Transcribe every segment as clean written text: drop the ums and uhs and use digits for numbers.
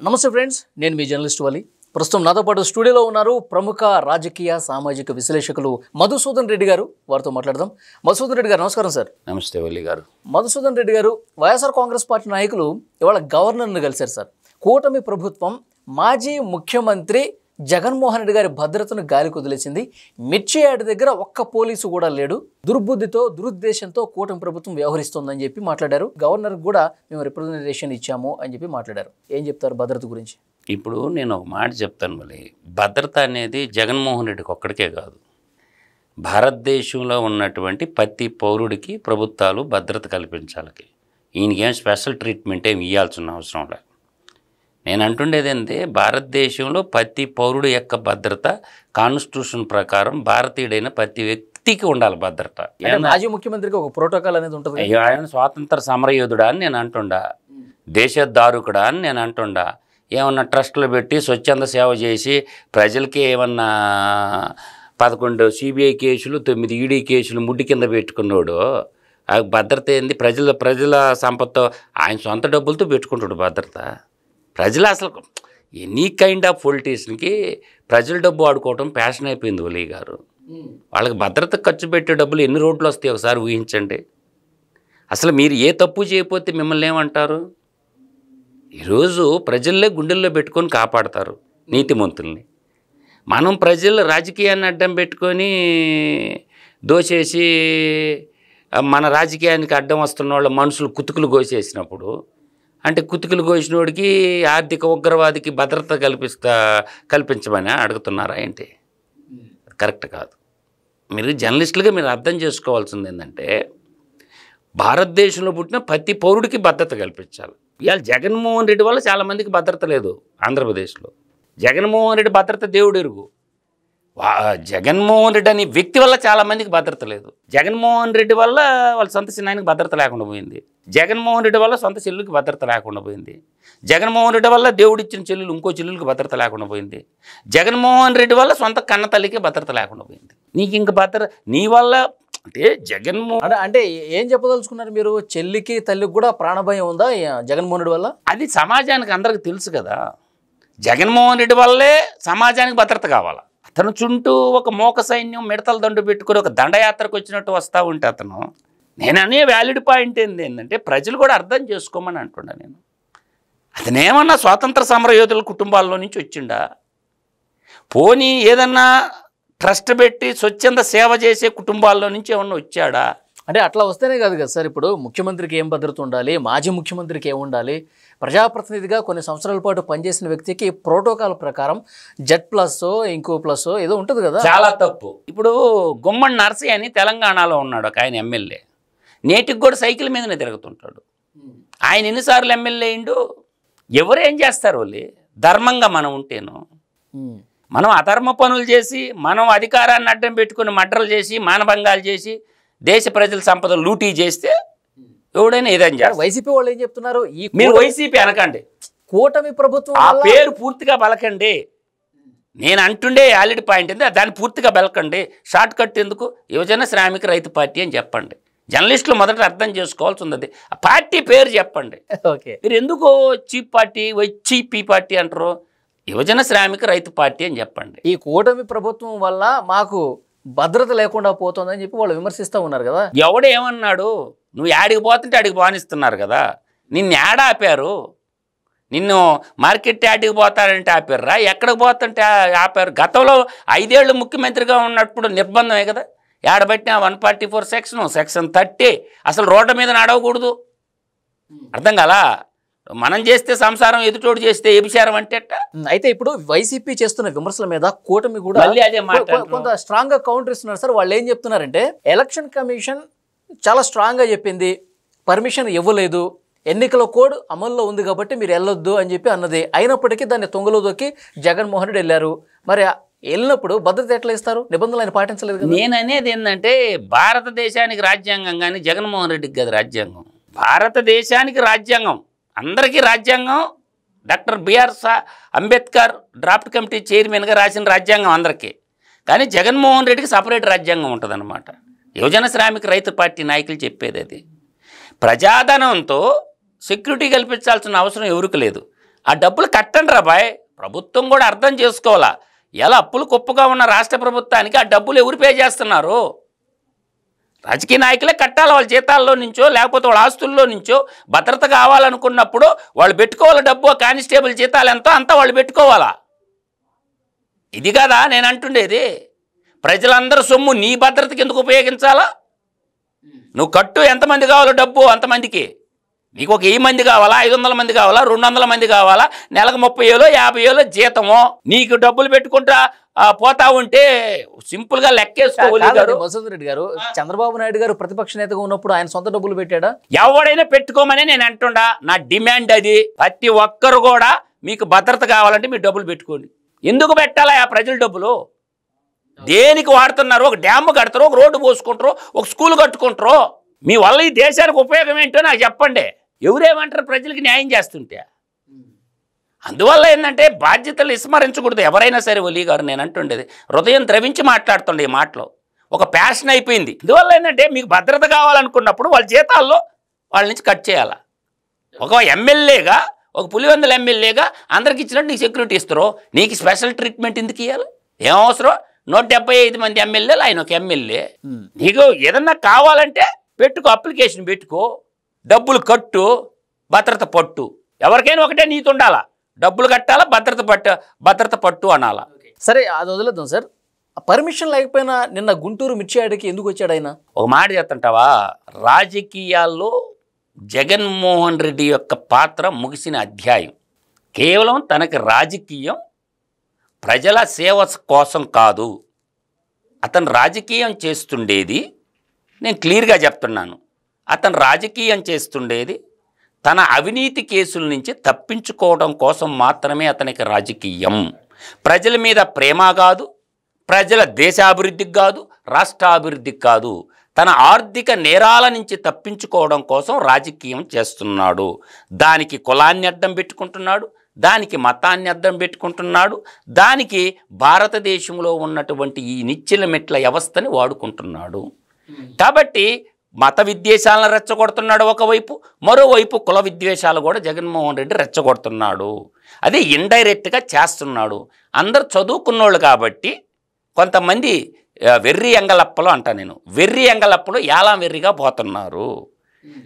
నమస్తే ఫ్రెండ్స్, నేను మీ జర్నలిస్ట్ వలి. ప్రస్తుతం నాతో పాటు స్టూడియోలో ఉన్నారు ప్రముఖ రాజకీయ సామాజిక విశ్లేషకులు మధుసూదన్ రెడ్డి గారు. వారితో మాట్లాడదాం. మధుసూదన్ రెడ్డి గారు నమస్కారం సార్. నమస్తే వల్లి గారు. మధుసూదన్ రెడ్డి గారు, వైఎస్ఆర్ కాంగ్రెస్ పార్టీ నాయకులు ఇవాళ గవర్నర్ను కలిశారు సార్. కూటమి ప్రభుత్వం మాజీ ముఖ్యమంత్రి జగన్మోహన్ రెడ్డి గారి భద్రతను గాలి కుదిలేసింది. మిర్చి యాడ్ దగ్గర ఒక్క పోలీసు కూడా లేడు. దుర్బుద్ధితో దురుద్దేశంతో కూటమి ప్రభుత్వం వ్యవహరిస్తోందని చెప్పి మాట్లాడారు. గవర్నర్ కూడా మేము రిప్రజెంటేషన్ ఇచ్చాము అని చెప్పి మాట్లాడారు. ఏం చెప్తారు భద్రత గురించి? ఇప్పుడు నేను ఒక మాట చెప్తాను వల్లి. భద్రత అనేది జగన్మోహన్ రెడ్డికి ఒక్కడికే కాదు, భారతదేశంలో ఉన్నటువంటి ప్రతి పౌరుడికి ప్రభుత్వాలు భద్రత కల్పించాలి. ఈయనకేం స్పెషల్ ట్రీట్మెంట్ ఏమి ఇవ్వాల్సిన అవసరం లేదు. నేను అంటుండేది ఏంటంటే, భారతదేశంలో ప్రతి పౌరుడు యొక్క భద్రత కాన్స్టిట్యూషన్ ప్రకారం భారతీయుడైన ప్రతి వ్యక్తికి ఉండాలి భద్రత. మాజీ ముఖ్యమంత్రికి ఒక ప్రోటోకాల్ అనేది ఉంటుంది. ఆయన స్వాతంత్ర సమరయోధుడా అని నేను అంటుండా, దేశోద్ధారకుడా అని నేను అంటుండా. ఏమన్నా ట్రస్టులు పెట్టి స్వచ్ఛంద సేవ చేసి ప్రజలకి ఏమన్నా 11 సిబిఐ కేసులు 9 ఈడీ కేసులు ముడ్డి కింద పెట్టుకున్నాడు. ఆ భద్రత ఏంది? ప్రజల సంపత్తో ఆయన సొంత డబ్బులతో పెట్టుకుంటాడు భద్రత. ప్రజలు అసలు ఎనీ కైండ్ ఆఫ్ పొలిటీషియన్కి ప్రజల డబ్బు ఆడుకోవటం ప్యాషన్ అయిపోయింది వలి గారు. వాళ్ళకి భద్రత ఖర్చు పెట్టే డబ్బులు ఎన్ని రోడ్లు వస్తాయి ఒకసారి ఊహించండి. అసలు మీరు ఏ తప్పు చేయకపోతే మిమ్మల్ని ఏమంటారు? ఈరోజు ప్రజల్లే గుండెల్లో పెట్టుకొని కాపాడతారు నీతిమంతుల్ని. మనం ప్రజలు రాజకీయాన్ని అడ్డం పెట్టుకొని దోచేసి మన రాజకీయానికి అడ్డం వస్తున్న వాళ్ళ మనుషులు కుతుకులు కోసేసినప్పుడు, అంటే కుతుకులు కోసినోడికి ఆర్థిక ఉగ్రవాదికి భద్రత కల్పించమని అడుగుతున్నారా ఏంటి? కరెక్ట్ కాదు. మీరు జర్నలిస్టులుగా మీరు అర్థం చేసుకోవాల్సింది ఏంటంటే, భారతదేశంలో పుట్టిన ప్రతి పౌరుడికి భద్రత కల్పించాలి. ఇవాళ జగన్మోహన్ రెడ్డి వల్ల చాలామందికి భద్రత లేదు ఆంధ్రప్రదేశ్లో. జగన్మోహన్ రెడ్డి భద్రత దేవుడు ఎరుగు. జగన్మోహన్ రెడ్డి అనే వ్యక్తి వల్ల చాలామందికి భద్రత లేదు. జగన్మోహన్ రెడ్డి వల్ల వాళ్ళ సొంత చిన్నాయనకి భద్రత లేకుండా పోయింది. జగన్మోహన్ రెడ్డి వల్ల సొంత చెల్లుకి భద్రత లేకుండా పోయింది. జగన్మోహన్ రెడ్డి వల్ల దేవుడిచ్చిన చెల్లెలు ఇంకో చెల్లెలకి భద్రత లేకుండా పోయింది. జగన్మోహన్ రెడ్డి వల్ల సొంత కన్న తల్లికి భద్రత లేకుండా పోయింది. నీకు ఇంక భద్రత నీ వల్ల అంటే జగన్మోహన్ అంటే ఏం చెప్పదలుచుకున్నారు మీరు? చెల్లికి తల్లికి కూడా ప్రాణభయం ఉందా జగన్మోహన్ రెడ్డి వల్ల? అది సమాజానికి అందరికి తెలుసు కదా. జగన్మోహన్ రెడ్డి వల్లే సమాజానికి భద్రత కావాలి. అతను చుంటూ ఒక మోక సైన్యం మిడతల దండు పెట్టుకుని ఒక దండయాత్రకు వచ్చినట్టు వస్తూ ఉంటే అతను, నేను అనే వ్యాలిడ్ పాయింట్ ఏంటంటే ప్రజలు కూడా అర్థం చేసుకోమని అంటున్నా నేను. అతనేమన్నా స్వాతంత్ర సమరయోధుల కుటుంబాల్లో నుంచి వచ్చిండా? పోనీ ఏదన్నా ట్రస్ట్ పెట్టి స్వచ్ఛంద సేవ చేసే కుటుంబాల్లో నుంచి ఏమన్నా వచ్చాడా? అంటే అట్లా వస్తేనే కాదు కదా సార్. ఇప్పుడు ముఖ్యమంత్రికి ఏం భద్రత ఉండాలి, మాజీ ముఖ్యమంత్రికి ఏం ఉండాలి? ప్రజాప్రతినిధిగా కొన్ని సంవత్సరాల పాటు పనిచేసిన వ్యక్తికి ప్రోటోకాల్ ప్రకారం Z+ ఇంకో ప్లస్ ఏదో ఉంటుంది కదా. చాలా తప్పు. ఇప్పుడు గుమ్మడి నర్సీ అని తెలంగాణలో ఉన్నాడు ఒక ఆయన ఎమ్మెల్యే. నేటికి కూడా సైకిల్ మీదనే తిరుగుతుంటాడు. ఆయన ఎన్నిసార్లు ఎమ్మెల్యే అయిండు? ఎవరు ఏం చేస్తారు వాళ్ళు? ధర్మంగా మనం ఉంటేను. మనం అధర్మ పనులు చేసి, మనం అధికారాన్ని అడ్డం పెట్టుకుని మడ్రలు చేసి, మానభంగాలు చేసి, దేశ ప్రజల సంపద లూటీ చేస్తే ఎవడైనా ఏదైనా చేస్తారు. వైసీపీ వాళ్ళు ఏం చెప్తున్నారు? మీరు వైసీపీ అనకండి, కూటమి ప్రభుత్వం ఆ పేరు పూర్తిగా బలకండి. నేను అంటుండే వ్యాలిడ్ పాయింట్ ఏంది, దాన్ని పూర్తిగా బలకండి. షార్ట్ కట్ ఎందుకు? యువజన శ్రామిక రైతు పార్టీ అని చెప్పండి. జర్నలిస్టులు మొదట అర్థం చేసుకోవాల్సి ఉంది. ఆ పార్టీ పేరు చెప్పండి. ఓకే, మీరు ఎందుకు చీప్ పార్టీ చీపీ పార్టీ అంటారు? యువజన శ్రామిక రైతు పార్టీ అని చెప్పండి. ఈ కూటమి ప్రభుత్వం వల్ల మాకు భద్రత లేకుండా పోతుందని చెప్పి వాళ్ళు విమర్శిస్తూ ఉన్నారు కదా. ఎవడు ఏమన్నాడు? నువ్వు యాడికి పోతుంటే అడిగి బానిస్తున్నారు కదా. నిన్ను యాడ ఆపారు? నిన్ను మార్కెట్ యాడికి పోతారంటే ఆపారా? ఎక్కడికి పోతుంటే ఆపారు? గతంలో 5 ఏళ్ళు ముఖ్యమంత్రిగా ఉన్నప్పుడు నిర్బంధమే కదా. ఏడబట్టిన 144 సెక్షన్ 30 అసలు రోడ్ల మీద నడవకూడదు. అర్థం కదా? మనం చేస్తే సంసారం, ఎదుటోడు చేస్తే వ్యభిచారం అంటే. అయితే ఇప్పుడు వైసీపీ చేస్తున్న విమర్శల మీద కూటమి కూడా అదే కొంత స్ట్రాంగ్ గా కౌంటర్ ఇస్తున్నారు సార్. వాళ్ళు ఏం చెప్తున్నారంటే, ఎలక్షన్ కమిషన్ చాలా స్ట్రాంగ్ గా చెప్పింది, పర్మిషన్ ఇవ్వలేదు, ఎన్నికల కోడ్ అమల్లో ఉంది కాబట్టి మీరు వెళ్ళొద్దు అని చెప్పి అన్నది. అయినప్పటికీ దాన్ని తొంగలో దొక్కి జగన్మోహన్ రెడ్డి వెళ్ళారు. మరి వెళ్ళినప్పుడు భద్రత ఎట్లా ఇస్తారు? నిబంధనలు ఆయన పాటించలేదు కదా. నేను అనేది ఏంటంటే, భారతదేశానికి రాజ్యాంగం కానీ జగన్మోహన్ రెడ్డికి కదా రాజ్యాంగం. భారతదేశానికి రాజ్యాంగం, అందరికీ రాజ్యాంగం. Doctor B R Ambedkar draft committee చైర్మన్గా రాసిన రాజ్యాంగం అందరికీ. కానీ జగన్మోహన్ రెడ్డికి సపరేట్ రాజ్యాంగం ఉంటుందన్నమాట. యువజన శ్రామిక రైతు పార్టీ నాయకులు చెప్పేది అది. ప్రజాధనంతో సెక్యూరిటీ కల్పించాల్సిన అవసరం ఎవరికి లేదు. ఆ డబ్బులు కట్టండి రా బాయ్. ప్రభుత్వం కూడా అర్థం చేసుకోవాలా, ఎలా అప్పులు కుప్పగా ఉన్న రాష్ట్ర ప్రభుత్వానికి ఆ డబ్బులు ఎవరు పే చేస్తున్నారు? రాజకీయ నాయకులే కట్టాలి, వాళ్ళ జీతాల్లో నుంచో లేకపోతే వాళ్ళ ఆస్తుల్లో నుంచో భద్రత కావాలనుకున్నప్పుడు వాళ్ళు పెట్టుకోవాలి డబ్బు. కానిస్టేబుల్ జీతాలు ఎంతో అంతా వాళ్ళు పెట్టుకోవాలా. ఇది కదా నేను అంటుండేది. ప్రజలందరూ సొమ్ము నీ భద్రతకి ఎందుకు ఉపయోగించాలా? నువ్వు కట్టు, ఎంతమంది కావాలో డబ్బు అంతమందికి. నీకు ఒక 1000 మంది కావాలా, 500 మంది కావాలా, 200 మంది కావాలా, నెలకు 30,000 50,000 జీతమో, నీకు డబ్బులు పెట్టుకుంటా పోతా ఉంటే సింపుల్గా లెక్కేసుకోవాలి. మధుసూదన్ రెడ్డి గారు, చంద్రబాబు నాయుడు గారు ప్రతిపక్ష నేతగా ఉన్నప్పుడు ఆయన సొంత డబ్బులు పెట్టాడా? ఎవడైనా పెట్టుకోమని నేను అంటుండా. నా డిమాండ్ అది. ప్రతి ఒక్కరు కూడా మీకు భద్రత కావాలంటే మీరు డబ్బులు పెట్టుకోండి. ఎందుకు పెట్టాలా ఆ ప్రజల డబ్బులు? దేనికి వాడుతున్నారు? ఒక డ్యామ్ కడతారు, ఒక రోడ్డు పోసుకుంటారు, ఒక స్కూల్ కట్టుకుంటారు. మీ వల్ల ఈ దేశానికి ఉపయోగం ఏంటో నాకు చెప్పండి. ఎవరేమంటారు ప్రజలకి న్యాయం చేస్తుంటే? అందువల్ల ఏంటంటే బాధ్యతలు విస్మరించకూడదు ఎవరైనా సరే. ఒలీ గారు నేను అంటుండేది, హృదయం ద్రవించి మాట్లాడుతుండే ఈ మాటలో. ఒక ప్యాషన్ అయిపోయింది. అందువల్ల ఏంటంటే మీకు భద్రత కావాలనుకున్నప్పుడు వాళ్ళ జీతాల్లో వాళ్ళ నుంచి కట్ చేయాలా. ఒక ఎమ్మెల్యేగా, ఒక పులివెందుల ఎమ్మెల్యేగా అందరికి ఇచ్చినట్టు నీకు సెక్యూరిటీ ఇస్తారు. నీకు స్పెషల్ ట్రీట్మెంట్ ఎందుకు ఇవ్వాలి? ఏం అవసరం? 175 మంది ఎమ్మెల్యేలు, ఆయన ఒక ఎమ్మెల్యే. నీకు ఏదన్నా కావాలంటే పెట్టుకో, అప్లికేషన్ పెట్టుకో, డబ్బులు కట్టు, భద్రత పట్టు. ఎవరికైనా ఒకటే నీతి ఉండాలా, డబ్బులు కట్టాలా, భద్రత పట్టు అనాలా. సరే, అది వదిలేద్దాం సార్. పర్మిషన్ లేకపోయినా నిన్న గుంటూరు మిర్చి యార్డుకి ఎందుకు వచ్చాడు ఆయన? ఒక మాట చెప్తుంటావా, రాజకీయాల్లో జగన్మోహన్ రెడ్డి యొక్క పాత్ర ముగిసిన అధ్యాయం. కేవలం తనకి రాజకీయం ప్రజల సేవ కోసం కాదు. అతను రాజకీయం చేస్తుండేది, నేను క్లియర్గా చెప్తున్నాను, అతను రాజకీయం చేస్తుండేది తన అవినీతి కేసుల నుంచి తప్పించుకోవడం కోసం మాత్రమే. అతనికి రాజకీయం ప్రజల మీద ప్రేమ కాదు, ప్రజల దేశాభివృద్ధికి కాదు, రాష్ట్రాభివృద్ధికి కాదు. తన ఆర్థిక నేరాల నుంచి తప్పించుకోవడం కోసం రాజకీయం చేస్తున్నాడు. దానికి కులాన్ని అడ్డం పెట్టుకుంటున్నాడు, దానికి మతాన్ని అడ్డం పెట్టుకుంటున్నాడు, దానికి భారతదేశంలో ఉన్నటువంటి ఈ నిచ్చెల మెట్ల వ్యవస్థని వాడుకుంటున్నాడు. కాబట్టి మత విద్వేషాలను రెచ్చగొడుతున్నాడు ఒకవైపు, మరోవైపు కుల విద్వేషాలు కూడా జగన్మోహన్ రెడ్డి రెచ్చగొడుతున్నాడు. అది ఇండైరెక్ట్గా చేస్తున్నాడు. అందరు చదువుకున్నోళ్ళు కాబట్టి కొంతమంది వెర్రి ఎంగలప్పలు అంటా నేను, వెర్రి ఎంగలప్పలు యాలా వెర్రిగా పోతున్నారు.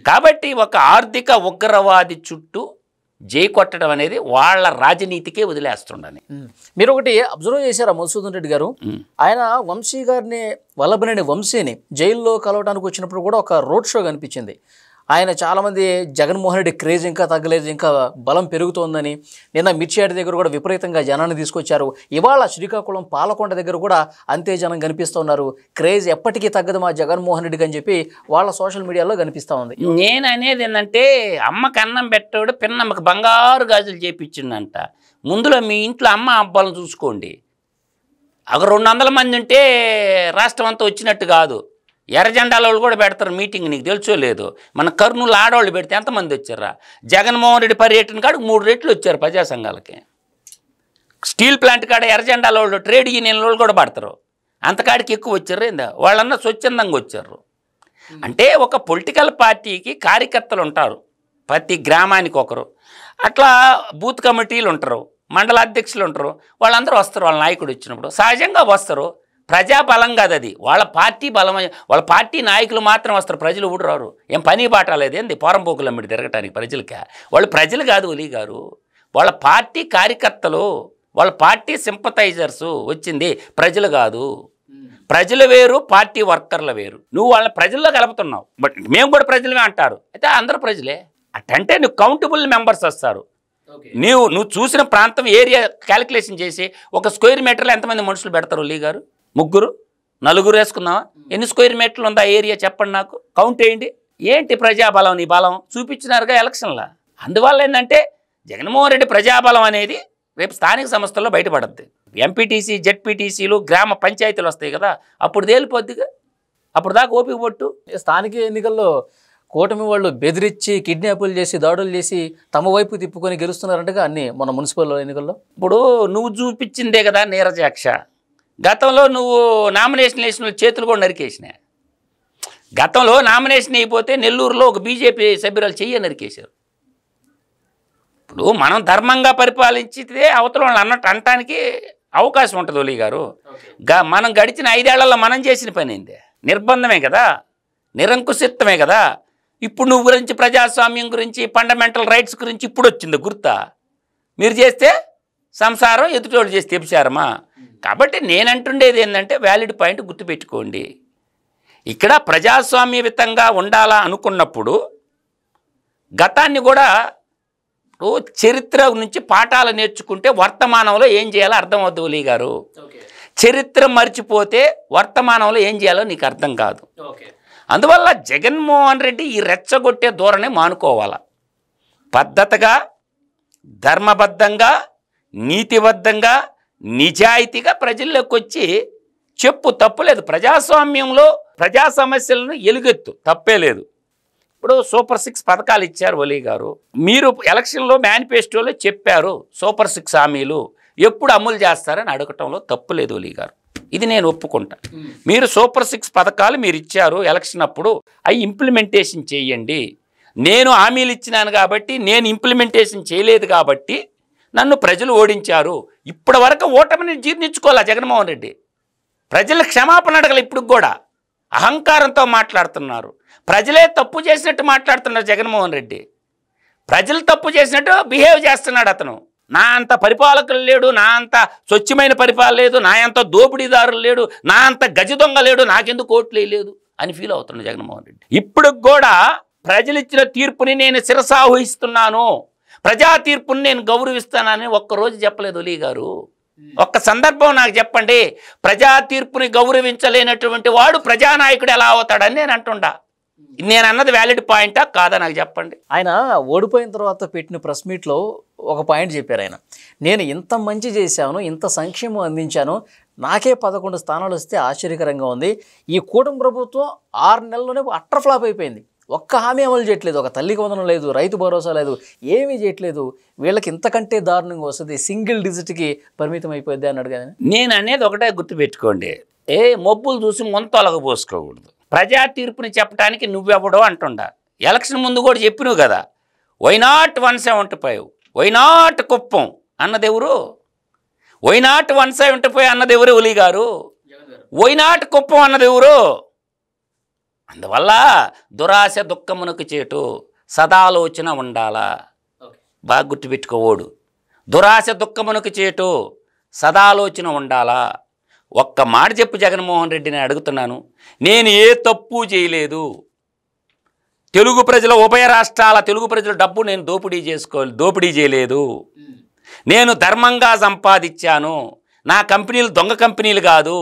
కాబట్టి ఒక ఆర్థిక ఉగ్రవాది చుట్టూ జై కొట్టడం అనేది వాళ్ళ రాజనీతికే వదిలేస్తుండని. మీరు ఒకటి అబ్జర్వ్ చేశారా మధుసూదన్ రెడ్డి గారు? ఆయన వంశీ గారిని, వల్లభనేని వంశీని జైల్లో కలవడానికి వచ్చినప్పుడు కూడా ఒక రోడ్ షో కనిపించింది. ఆయన చాలామంది జగన్మోహన్ రెడ్డి క్రేజ్ ఇంకా తగ్గలేదు, ఇంకా బలం పెరుగుతోందని నిన్న మిర్చి యార్డ్ దగ్గర కూడా విపరీతంగా జనాన్ని తీసుకొచ్చారు. ఇవాళ శ్రీకాకుళం పాలకొండ దగ్గర కూడా అంతే జనం కనిపిస్తున్నారు. క్రేజ్ ఎప్పటికీ తగ్గదు మా జగన్మోహన్ రెడ్డికి అని చెప్పి వాళ్ళ సోషల్ మీడియాలో కనిపిస్తూ ఉంది. నేను అనేది ఏంటంటే, అమ్మకి అన్నం పెట్టాడు, పిన్నమ్మకి బంగారు గాజులు చేపించిందంట. ముందులో మీ ఇంట్లో అమ్మ అబ్బాలను చూసుకోండి. ఒక 200 మంది ఉంటే రాష్ట్రం అంతా వచ్చినట్టు కాదు. ఎర్ర జెండాల వాళ్ళు కూడా పెడతారు మీటింగ్, నీకు తెలుసో లేదు. మన కర్నూలు ఆడవాళ్ళు పెడితే ఎంతమంది వచ్చారా? జగన్మోహన్ రెడ్డి పర్యటన కాడికి 3 రెట్లు వచ్చారు ప్రజా సంఘాలకి. స్టీల్ ప్లాంట్ కాడ ఎర్ర జెండాల వాళ్ళు, ట్రేడ్ యూనియన్ వాళ్ళు కూడా పడతారు. అంతకాడికి ఎక్కువ వచ్చారు ఏందా? వాళ్ళన్నా స్వచ్ఛందంగా వచ్చారు. అంటే ఒక పొలిటికల్ పార్టీకి కార్యకర్తలు ఉంటారు, ప్రతి గ్రామానికి ఒకరు. అట్లా బూత్ కమిటీలు ఉంటారు, మండల అధ్యక్షులు ఉంటారు. వాళ్ళందరూ వస్తారు, వాళ్ళ నాయకుడు వచ్చినప్పుడు సహజంగా వస్తారు. ప్రజాబలం కాదు అది, వాళ్ళ పార్టీ బలం. వాళ్ళ పార్టీ నాయకులు మాత్రం వస్తారు, ప్రజలు ఊడు రారు. ఏం పని బాట లేదు ఏంది పోరంపోకులు అమ్మిడి తిరగటానికి ప్రజలకే? వాళ్ళు ప్రజలు కాదు ఒలీ గారు, వాళ్ళ పార్టీ కార్యకర్తలు, వాళ్ళ పార్టీ సింపథైజర్సు. వచ్చింది ప్రజలు కాదు. ప్రజలు వేరు, పార్టీ వర్కర్లు వేరు. నువ్వు వాళ్ళ ప్రజల్లో కలుపుతున్నావు. బట్ మేము కూడా ప్రజలమే అంటారు. అయితే అందరూ ప్రజలే అంటే నువ్వు కౌంటబుల్ మెంబర్స్ వస్తారు. నువ్వు చూసిన ప్రాంతం ఏరియా క్యాలిక్యులేషన్ చేసి ఒక స్క్వేర్ మీటర్లో ఎంతమంది మనుషులు పెడతారు ఒలీ గారు? 3 4 వేసుకుందామా? ఎన్ని స్క్వేర్ మీటర్లు ఉందా ఏరియా చెప్పండి నాకు, కౌంట్ వేయండి. ఏంటి ప్రజాబలం? నీ బలం చూపించినారుగా ఎలక్షన్లో. అందువల్ల ఏంటంటే జగన్మోహన్ రెడ్డి ప్రజాబలం అనేది రేపు స్థానిక సంస్థల్లో బయటపడుద్ది. ఎంపీటీసీ, జెడ్పీటీసీలు, గ్రామ పంచాయతీలు వస్తాయి కదా, అప్పుడు తేలిపోద్దిగా. అప్పుడు దాకా ఓపిక పట్టు. స్థానిక ఎన్నికల్లో కూటమి వాళ్ళు బెదిరించి, కిడ్నాపులు చేసి, దాడులు చేసి తమ వైపు తిప్పుకొని గెలుస్తున్నారంటగా అన్ని మన మున్సిపల్ ఎన్నికల్లో. ఇప్పుడు నువ్వు చూపించిందే కదా నీరజాక్ష. గతంలో నువ్వు నామినేషన్ వేసిన చేతులు కూడా నరికేసినా. గతంలో నామినేషన్ అయిపోతే నెల్లూరులో ఒక బీజేపీ సభ్యురాలు చెయ్యి నరికేశారు. ఇప్పుడు మనం ధర్మంగా పరిపాలించితే అవతల వాళ్ళు అన్నట్టు అనటానికి అవకాశం ఉంటుంది ఒలి గారు. మనం గడిచిన 5 ఏళ్లలో మనం చేసిన పని ఏంది? నిర్బంధమే కదా, నిరంకుశత్వమే కదా. ఇప్పుడు నువ్వు గురించి ప్రజాస్వామ్యం గురించి ఫండమెంటల్ రైట్స్ గురించి ఇప్పుడు వచ్చింది గుర్తా? మీరు చేస్తే సంసారం, ఎదుటోళ్ళు చేస్తే వ్యభిచారమా? కాబట్టి నేనంటుండేది ఏంటంటే వ్యాలిడ్ పాయింట్ గుర్తుపెట్టుకోండి. ఇక్కడ ప్రజాస్వామ్యయుతంగా ఉండాలా అనుకున్నప్పుడు గతాన్ని కూడా చరిత్ర నుంచి పాఠాలు నేర్చుకుంటే వర్తమానంలో ఏం చేయాలో అర్థమవుతుంది ఒలి గారు. చరిత్ర మర్చిపోతే వర్తమానంలో ఏం చేయాలో నీకు అర్థం కాదు. అందువల్ల జగన్మోహన్ రెడ్డి ఈ రెచ్చగొట్టే ధోరణి మానుకోవాలా. పద్ధతిగా, ధర్మబద్ధంగా, నీతిబద్ధంగా, నిజాయితీగా ప్రజల్లోకి వచ్చి చెప్పు, తప్పులేదు. ప్రజాస్వామ్యంలో ప్రజా సమస్యలను ఎలుగెత్తు, తప్పే లేదు. ఇప్పుడు సూపర్ 6 పథకాలు ఇచ్చారు ఒలి గారు. మీరు ఎలక్షన్లో మేనిఫెస్టోలో చెప్పారు సూపర్ 6 హామీలు ఎప్పుడు అమలు చేస్తారని అడగటంలో తప్పు లేదు ఒలి గారు. ఇది నేను ఒప్పుకుంటా. మీరు సూపర్ 6 పథకాలు మీరు ఇచ్చారు ఎలక్షన్ అప్పుడు, అవి ఇంప్లిమెంటేషన్ చేయండి. నేను హామీలు ఇచ్చినాను కాబట్టి, నేను ఇంప్లిమెంటేషన్ చేయలేదు కాబట్టి నన్ను ప్రజలు ఓడించారు. ఇప్పటి వరకు ఓటమిని జీర్ణించుకోవాలా జగన్మోహన్ రెడ్డి. ప్రజల క్షమాపణ అడగలు. ఇప్పుడు కూడా అహంకారంతో మాట్లాడుతున్నారు. ప్రజలే తప్పు చేసినట్టు మాట్లాడుతున్నారు జగన్మోహన్ రెడ్డి. ప్రజలు తప్పు చేసినట్టు బిహేవ్ చేస్తున్నాడు అతను. నా అంత పరిపాలకులు లేడు, నా అంత స్వచ్ఛమైన పరిపాలన లేదు, నా అంత దోపిడీదారులు లేడు, నా అంత గజ దొంగ లేడు, నాకెందుకు ఓట్లు లేదు అని ఫీల్ అవుతున్నాడు జగన్మోహన్ రెడ్డి. ఇప్పుడు కూడా ప్రజలు ఇచ్చిన తీర్పుని నేను శిరసావహిస్తున్నాను, ప్రజా తీర్పుని నేను గౌరవిస్తానని ఒక్కరోజు చెప్పలేదు ఒలి గారు. ఒక్క సందర్భం నాకు చెప్పండి. ప్రజా తీర్పుని గౌరవించలేనటువంటి వాడు ప్రజానాయకుడు ఎలా అవుతాడని నేను అంటుండా. నేను అన్నది వ్యాలిడ్ పాయింటా కాదా నాకు చెప్పండి. ఆయన ఓడిపోయిన తర్వాత పెట్టిన ప్రెస్ మీట్లో ఒక పాయింట్ చెప్పారు ఆయన. నేను ఇంత మంచి చేశాను, ఇంత సంక్షేమం అందించాను, నాకే 11 స్థానాలు వస్తే ఆశ్చర్యకరంగా ఉంది. ఈ కూటమి ప్రభుత్వం 6 నెలల్లోనే అట్టర్ ఫ్లాప్ అయిపోయింది. ఒక్క హామీ అమలు చేయట్లేదు, ఒక తల్లికి వందనం లేదు, రైతు భరోసా లేదు, ఏమీ చేయట్లేదు. వీళ్ళకి ఇంతకంటే దారుణంగా వస్తుంది, సింగిల్ డిజిట్కి పరిమితం అయిపోద్ది అన్నాడు కదా. నేను అనేది ఒకటే గుర్తుపెట్టుకోండి, మొబ్బులు చూసి మొంతొలగ పోసుకోకూడదు. ప్రజా తీర్పుని చెప్పడానికి నువ్వెవడో అంటుండా. ఎలక్షన్ ముందు కూడా చెప్పినావు కదా, why not 175, why not Kuppam అన్నదెవరు? Why not 175 అన్నదెవరు Oli గారు? వైనాట్ కుప్పం అన్నదెవరు? అందువల్ల దురాశ దుఃఖమునకు చేటు, సదాలోచన ఉండాలా. బాగా గుర్తుపెట్టుకోవోడు. దురాశ దుఃఖమునకు చేటు, సదాలోచన ఉండాలా. ఒక్క మాట చెప్పు జగన్మోహన్ రెడ్డిని అడుగుతున్నాను. నేను ఏ తప్పు చేయలేదు. తెలుగు ప్రజల, ఉభయ రాష్ట్రాల తెలుగు ప్రజల డబ్బు నేను దోపిడీ చేయలేదు. నేను ధర్మంగా సంపాదించాను. నా కంపెనీలు దొంగ కంపెనీలు కాదు.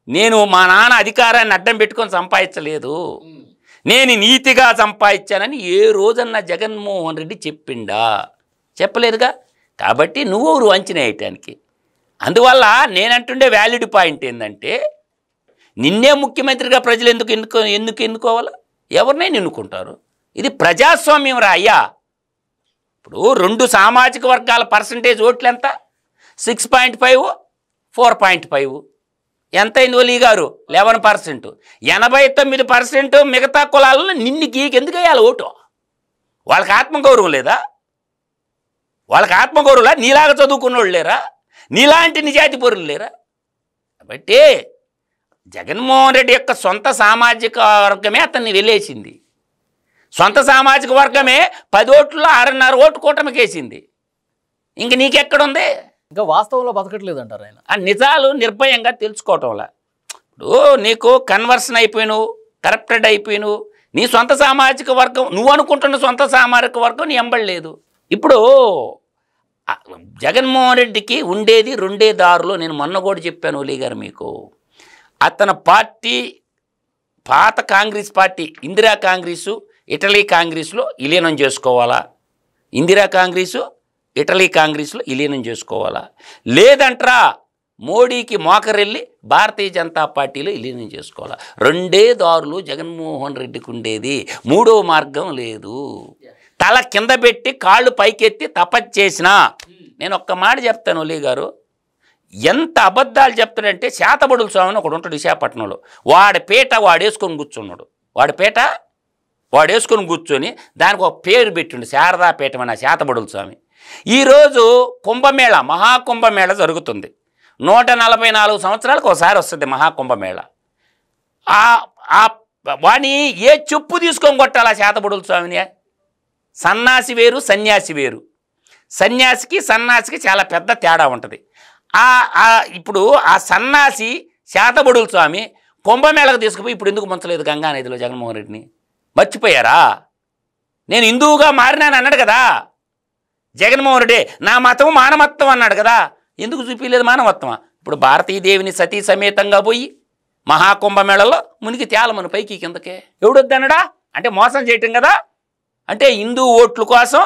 నేను మా నాన్న అధికారాన్ని అడ్డం పెట్టుకొని సంపాదించలేదు. నేను నీతిగా సంపాదించానని ఏ రోజన్నా జగన్మోహన్ రెడ్డి చెప్పిండా? చెప్పలేదుగా. కాబట్టి నువ్వు అంచనా వేయటానికి. అందువల్ల నేనంటుండే వ్యాలిడ్ పాయింట్ ఏంటంటే, నిన్నే ముఖ్యమంత్రిగా ప్రజలు ఎందుకు ఎన్నుకోవాలా? ఎవరినైనా ఎన్నుకుంటారు. ఇది ప్రజాస్వామ్యం రా అయ్యా. ఇప్పుడు 2 సామాజిక వర్గాల పర్సంటేజ్ ఓట్లు ఎంత? 6.5, 4.5. ఎంతైంది ఒలి గారు? 11%. 89% మిగతా కులాలను నిన్ను గీకెందుకు వేయాలి ఓటు? వాళ్ళకి ఆత్మగౌరవం లేదా? వాళ్ళకి ఆత్మగౌరవం నీలాగా చదువుకున్న వాళ్ళు లేరా? నీలాంటి నిజాయితీ పరులు లేరా? కాబట్టి జగన్మోహన్ రెడ్డి యొక్క సొంత సామాజిక వర్గమే అతన్ని వెళ్ళేసింది. సొంత సామాజిక వర్గమే 10 ఓట్లలో 6.5 ఓటు కూటమికి వేసింది. ఇంక నీకెక్కడుంది? ఇంకా వాస్తవంలో బతకట్లేదు అంటారు ఆయన. ఆ నిజాలు నిర్భయంగా తెలుసుకోవటంలా. ఇప్పుడు నీకు కన్వర్షన్ అయిపోయినావు, కరప్టెడ్ అయిపోయినావు. నీ సొంత సామాజిక వర్గం, నువ్వు అనుకుంటున్న సొంత సామాజిక వర్గం నీ ఎంబడలేదు. ఇప్పుడు జగన్మోహన్ రెడ్డికి ఉండేది 2 దారులు. నేను మొన్న కూడా చెప్పాను ఒలి గారు మీకు. అతని పార్టీ, పాత కాంగ్రెస్ పార్టీ ఇందిరా కాంగ్రెసు, ఇటలీ కాంగ్రెస్లో విలీనం చేసుకోవాలా? ఇందిరా కాంగ్రెసు, ఇటలీ కాంగ్రెస్లో విలీనం చేసుకోవాలా? లేదంటారా మోడీకి మోకరెళ్ళి భారతీయ జనతా పార్టీలో విలీనం చేసుకోవాలా? 2 దారులు జగన్మోహన్ రెడ్డికి ఉండేది. 3వ మార్గం లేదు. తల కింద పెట్టి కాళ్ళు పైకెత్తి తపస్సు చేసినా, నేను ఒక్క మాట చెప్తాను ఒలి గారు, ఎంత అబద్ధాలు చెప్తాడంటే, శాతబడుల స్వామిని ఒకడు ఉంటాడు విశాఖపట్నంలో. వాడి పీట వాడేసుకొని కూర్చున్నాడు. వాడి పీట వాడేసుకొని కూర్చొని దానికి ఒక పేరు పెట్టిండు, శారదాపీఠం అన్న శాతబడుల స్వామి. ఈరోజు కుంభమేళ మహాకుంభమేళ జరుగుతుంది. 144 సంవత్సరాలకు ఒకసారి వస్తుంది మహాకుంభమేళ. వాణి ఏ చెప్పు తీసుకొని కొట్టాలా శాతబడుల స్వామిని? సన్నాసి వేరు సన్యాసి వేరు. సన్యాసికి సన్నాసికి చాలా పెద్ద తేడా ఉంటుంది. ఇప్పుడు ఆ సన్నాసి శాతబడుల స్వామి కుంభమేళకు తీసుకుపోయి ఇప్పుడు ఎందుకు ముంచలేదు గంగానదిలో జగన్మోహన్ రెడ్డిని? మర్చిపోయారా? నేను హిందువుగా మారినాను అన్నాడు కదా జగన్మోహన్ రెడ్డి. నా మతం మానవత్వం అన్నాడు కదా, ఎందుకు చూపించలేదు మానవత్వమా? ఇప్పుడు భారతీదేవిని సతీ సమేతంగా పోయి మహాకుంభమేళలో మునికి తేలమను పైకి కిందకే ఎవడొద్దన్నాడా? అంటే మోసం చేయటం కదా. అంటే హిందూ ఓట్ల కోసం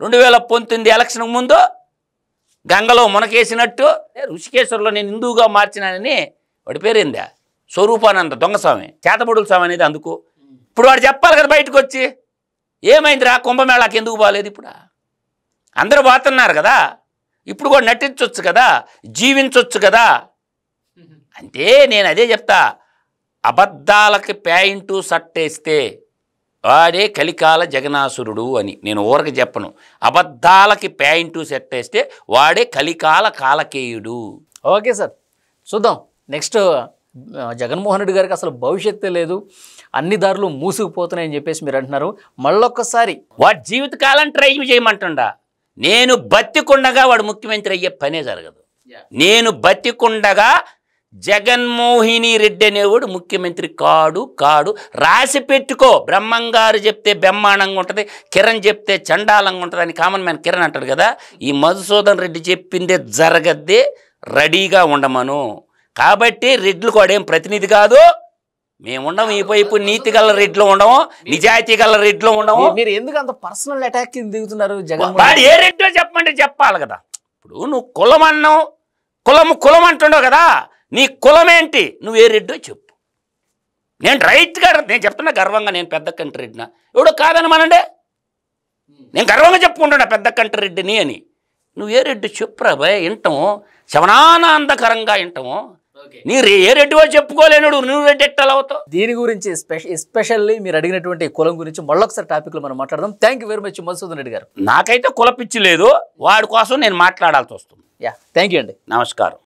2019 ఎలక్షన్ ముందు గంగలో మునకేసినట్టు ఋషికేశ్వరంలో నేను హిందువుగా మార్చినానని వాడి పేరేందా స్వరూపానంద దొంగస్వామి చేతబడుల స్వామి అనేది. అందుకు ఇప్పుడు వాడు చెప్పాలి కదా బయటకు వచ్చి, ఏమైందిరా కుంభమేళాకి ఎందుకు బాగాలేదు? ఇప్పుడు అందరూ పోతున్నారు కదా, ఇప్పుడు కూడా నటించవచ్చు కదా, జీవించవచ్చు కదా. అంటే నేను అదే చెప్తా, అబద్ధాలకి ప్యాంటు సట్టేస్తే వాడే కలికాల జగనాసురుడు అని నేను ఊరక చెప్పను. అబద్ధాలకి ప్యాంటు సెట్టేస్తే వాడే కలికాల కాలకేయుడు. ఓకే సార్, చూద్దాం. నెక్స్ట్ జగన్మోహన్ రెడ్డి గారికి అసలు భవిష్యత్తు లేదు, అన్ని దారులు మూసుకుపోతున్నాయని చెప్పేసి మీరు అంటున్నారు. మళ్ళొక్కసారి వాడి జీవితకాలం ట్రై చేయమంటుండా. నేను బతికుండగా వాడు ముఖ్యమంత్రి అయ్యే పనే జరగదు. నేను బతికుండగా జగన్మోహిని రెడ్డి అనేవాడు ముఖ్యమంత్రి కాడు. రాసి పెట్టుకో. బ్రహ్మంగారు చెప్తే బ్రహ్మాండంగా ఉంటుంది, కిరణ్ చెప్తే చండాలంగా ఉంటుంది అని కామన్ మ్యాన్ కిరణ్ అంటాడు కదా. ఈ మధుసూదన్ రెడ్డి చెప్పిందే జరగద్దే, రెడీగా ఉండమను. కాబట్టి రెడ్లు కూడా ప్రతినిధి కాదు. మేము ఉండము ఈ వైపు నీతి గల రెడ్లు ఉండము, నిజాయితీ గల రెడ్లు ఉండము. మీరు ఎందుకు అంత పర్సనల్ అటాక్ దిగుతున్నారు? వాడు ఏ రెడ్డో చెప్పమంటే చెప్పాలి కదా. ఇప్పుడు నువ్వు కులం అన్నావు, కులం అంటుండవు కదా, నీ కులం ఏంటి, నువ్వు ఏ రెడ్డో చెప్పు. నేను రైట్గా నేను చెప్తున్నా గర్వంగా, నేను పెద్ద కంటి రెడ్డినా. ఎవడో కాదని మనండే, నేను గర్వంగా చెప్పుకుంటున్నా పెద్ద కంటి రెడ్డిని అని. నువ్వు ఏ రెడ్డి చెప్పురా భయ్, వింటాము శవనానందకరంగా వింటాము. నీ ఏ రెడ్డివో చెప్పుకోలేనుడు నువ్వు రెడ్డి ఎట్టాలు అవుతావు? దీని గురించి ఎస్పెషల్లీ మీరు అడిగినటువంటి కులం గురించి మళ్ళొకసారి టాపిక్లో మనం మాట్లాడదాం. Thank you very much Madhusudan Reddy గారు. నాకైతే కుల పిచ్చి లేదు, వాడి కోసం నేను మాట్లాడాల్సి వస్తుంది. థ్యాంక్ యూ అండి. నమస్కారం.